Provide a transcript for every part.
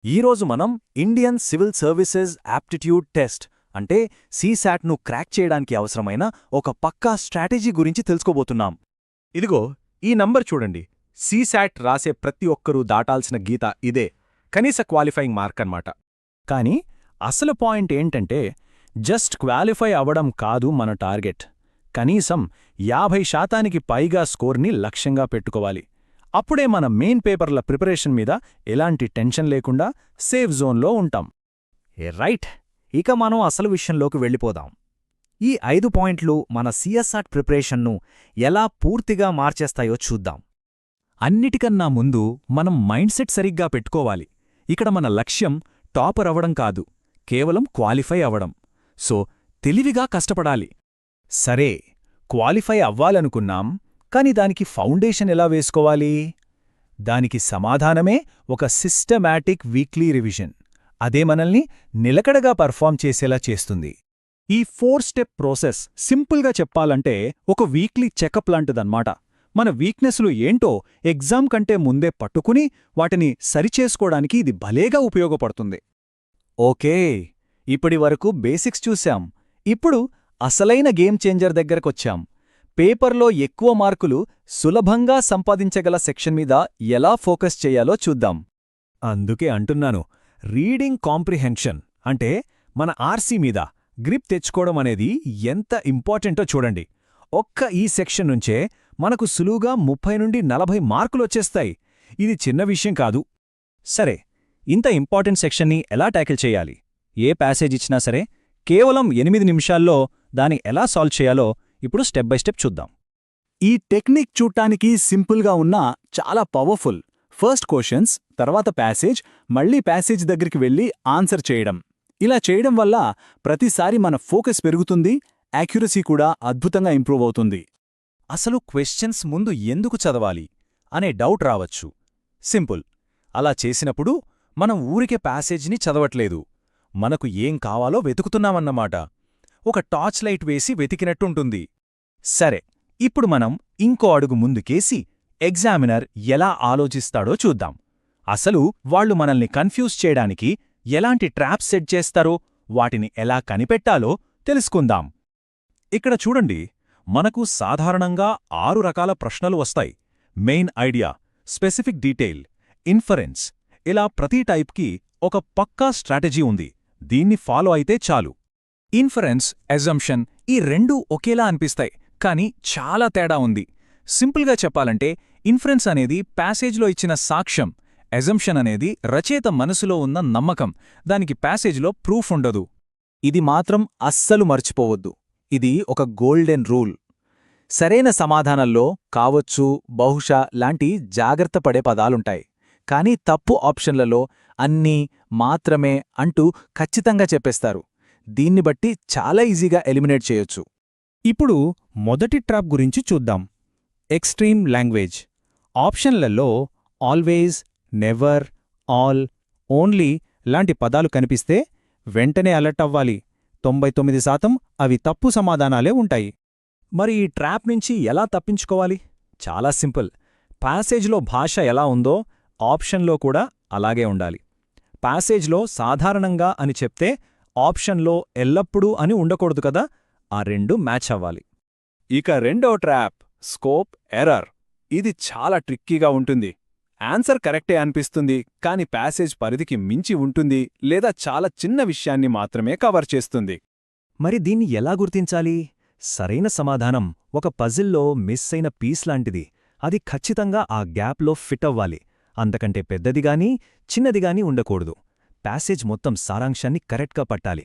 ఈరోజు మనం Indian civil services aptitude test అంటే సీశాట్ను క్రాక్ చేయడానికి అవసరమైన ఒక పక్కా స్ట్రాటజీ గురించి తెలుసుకోబోతున్నాం. ఇదిగో ఈ నంబర్ చూడండి. సీశాట్ రాసే ప్రతి ఒక్కరూ దాటాల్సిన గీత ఇదే, కనీస క్వాలిఫైయింగ్ మార్క్ అన్నమాట. కానీ అసలు పాయింట్ ఏంటంటే జస్ట్ క్వాలిఫై అవ్వడం కాదు మన టార్గెట్. కనీసం 50% పైగా స్కోర్ని లక్ష్యంగా పెట్టుకోవాలి. అప్పుడే మన మెయిన్ పేపర్ల ప్రిపరేషన్ మీద ఎలాంటి టెన్షన్ లేకుండా సేఫ్ జోన్లో ఉంటాం. రైట్. ఇక మనం అసలు విషయంలోకి వెళ్ళిపోదాం. ఈ 5 పాయింట్లు మన సిఎస్ఆర్ ప్రిపరేషన్ను ఎలా పూర్తిగా మార్చేస్తాయో చూద్దాం. అన్నిటికన్నా ముందు మనం మైండ్ సెట్ సరిగ్గా పెట్టుకోవాలి. ఇక్కడ మన లక్ష్యం టాపర్ అవ్వడం కాదు, కేవలం క్వాలిఫై అవ్వడం. సో తెలివిగా కష్టపడాలి. సరే, క్వాలిఫై అవ్వాలనుకున్నాం, కాని దానికి ఫౌండేషన్ ఎలా వేసుకోవాలి? దానికి సమాధానమే ఒక సిస్టమాటిక్ వీక్లీ రివిజన్. అదే మనల్ని నిలకడగా పర్ఫామ్ చేసేలా చేస్తుంది. ఈ 4 స్టెప్ ప్రాసెస్ సింపుల్గా చెప్పాలంటే ఒక వీక్లీ చెకప్ లాంటిదన్నమాట. మన వీక్నెస్లు ఏంటో ఎగ్జామ్ కంటే ముందే పట్టుకుని వాటిని సరిచేసుకోవడానికి ఇది భలేగా ఉపయోగపడుతుంది. ఓకే, ఇప్పటి వరకు బేసిక్స్ చూశాం. ఇప్పుడు అసలైన గేమ్ చేంజర్ దగ్గరకొచ్చాం. పేపర్లో ఎక్కువ మార్కులు సులభంగా సంపాదించగల సెక్షన్ మీద ఎలా ఫోకస్ చేయాలో చూద్దాం. అందుకే అంటున్నాను, రీడింగ్ కాంప్రిహెన్షన్ అంటే మన ఆర్సీ మీద గ్రిప్ తెచ్చుకోవడం అనేది ఎంత ఇంపార్టెంటో చూడండి. ఒక్క ఈ సెక్షన్ నుంచే మనకు సులువుగా 30 నుండి 40 మార్కులొచ్చేస్తాయి. ఇది చిన్న విషయం కాదు. సరే, ఇంత ఇంపార్టెంట్ సెక్షన్ని ఎలా ట్యాకిల్ చేయాలి? ఏ ప్యాసేజ్ ఇచ్చినా సరే కేవలం 8 నిమిషాల్లో దాన్ని ఎలా సాల్వ్ చేయాలో ఇప్పుడు స్టెప్ బై స్టెప్ చూద్దాం. ఈ టెక్నిక్ చూడ్డానికి సింపుల్గా ఉన్నా చాలా పవర్ఫుల్. ఫస్ట్ క్వశ్చన్స్, తర్వాత ప్యాసేజ్, మళ్ళీ ప్యాసేజ్ దగ్గరికి వెళ్ళి ఆన్సర్ చేయడం. ఇలా చేయడం వల్ల ప్రతిసారి మన ఫోకస్ పెరుగుతుంది, యాక్యురసీ కూడా అద్భుతంగా ఇంప్రూవ్ అవుతుంది. అసలు క్వశ్చన్స్ ముందు ఎందుకు చదవాలి అనే డౌట్ రావచ్చు. సింపుల్, అలా చేసినప్పుడు మనం ఊరికే ప్యాసేజ్ని చదవట్లేదు, మనకు ఏం కావాలో వెతుకుతున్నామన్నమాట. ఒక టార్చ్ లైట్ వేసి వెతికినట్టుంటుంది. సరే, ఇప్పుడు మనం ఇంకో అడుగు ముందుకేసి ఎగ్జామినర్ ఎలా ఆలోచిస్తాడో చూద్దాం. అసలు వాళ్ళు మనల్ని కన్ఫ్యూజ్ చేయడానికి ఎలాంటి ట్రాప్స్ సెట్ చేస్తారో, వాటిని ఎలా కనిపెట్టాలో తెలుసుకుందాం. ఇక్కడ చూడండి, మనకు సాధారణంగా 6 రకాల ప్రశ్నలు వస్తాయి. Main idea, specific detail, inference, ఇలా ప్రతి టైప్కి ఒక పక్కా స్ట్రాటజీ ఉంది. దీన్ని ఫాలో అయితే చాలు. ఇన్ఫరెన్స్, అజంప్షన్ ఈ రెండూ ఒకేలా అనిపిస్తాయి, కానీ చాలా తేడా ఉంది. సింపుల్గా చెప్పాలంటే ఇన్ఫరెన్స్ అనేది ప్యాసేజ్లో ఇచ్చిన సాక్ష్యం, అజంప్షన్ అనేది రచయిత మనసులో ఉన్న నమ్మకం. దానికి ప్యాసేజ్లో ప్రూఫ్ ఉండదు. ఇది మాత్రం అస్సలు మర్చిపోవద్దు. ఇది ఒక గోల్డెన్ రూల్. సరైన సమాధానంలో కావచ్చు, బహుశా లాంటి జాగ్రత్త పడే పదాలుంటాయి. కానీ తప్పు ఆప్షన్లలో అన్నీ, మాత్రమే అంటూ ఖచ్చితంగా చెప్పేస్తారు. దీన్ని బట్టి చాలా ఈజీగా ఎలిమినేట్ చేయొచ్చు. ఇప్పుడు మొదటి ట్రాప్ గురించి చూద్దాం. Extreme language. ఆప్షన్లలో ఆల్వేజ్, నెవర్, ఆల్, ఓన్లీ లాంటి పదాలు కనిపిస్తే వెంటనే అలర్ట్ అవ్వాలి. 99% అవి తప్పు సమాధానాలే ఉంటాయి. మరి ఈ ట్రాప్ నుంచి ఎలా తప్పించుకోవాలి? చాలా సింపుల్. ప్యాసేజ్లో భాష ఎలా ఉందో ఆప్షన్లో కూడా అలాగే ఉండాలి. ప్యాసేజ్లో సాధారణంగా అని చెప్తే ఆప్షన్లో ఎల్లప్పుడూ అని ఉండకూడదు కదా. ఆ రెండు మ్యాచ్ అవ్వాలి. ఇక రెండో ట్రాప్, స్కోప్ ఎర్రర్. ఇది చాలా ట్రిక్కీగా ఉంటుంది. ఆన్సర్ కరెక్టే అనిపిస్తుంది, కాని ప్యాసేజ్ పరిధికి మించి ఉంటుంది లేదా చాలా చిన్న విషయాన్ని మాత్రమే కవర్ చేస్తుంది. మరి దీన్ని ఎలా గుర్తించాలి? సరైన సమాధానం ఒక పజిల్లో మిస్ అయిన పీస్ లాంటిది. అది ఖచ్చితంగా ఆ గ్యాప్లో ఫిట్ అవ్వాలి. అంతకంటే పెద్దదిగానీ చిన్నదిగానీ ఉండకూడదు. ప్యాసేజ్ మొత్తం సారాంశాన్ని కరెక్ట్గా పట్టాలి.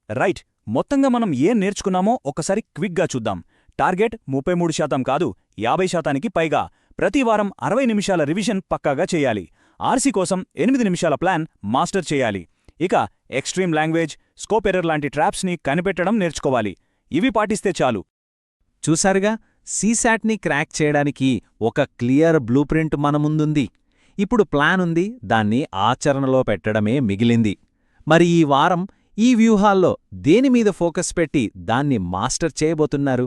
రైట్, మొత్తంగా మనం ఏం నేర్చుకున్నామో ఒకసారి క్విక్గా చూద్దాం. టార్గెట్ 33% కాదు, 50%కి పైగా. ప్రతి వారం 60 నిమిషాల రివిజన్ పక్కాగా చేయాలి. ఆర్సీ కోసం 8 నిమిషాల ప్లాన్ మాస్టర్ చేయాలి. ఇక ఎక్స్ట్రీమ్ లాంగ్వేజ్, స్కోప్ ఎర్రర్ లాంటి ట్రాప్స్ని కనిపెట్టడం నేర్చుకోవాలి. ఇవి పాటిస్తే చాలు. చూసారుగా, సీశాట్ని క్రాక్ చేయడానికి ఒక క్లియర్ బ్లూ ప్రింట్ మన ముందుంది. ఇప్పుడు ప్లాన్ ఉంది, దాన్ని ఆచరణలో పెట్టడమే మిగిలింది. మరి ఈ వారం ఈ వ్యూహాల్లో దేనిమీద ఫోకస్ పెట్టి దాన్ని మాస్టర్ చేయబోతున్నారు?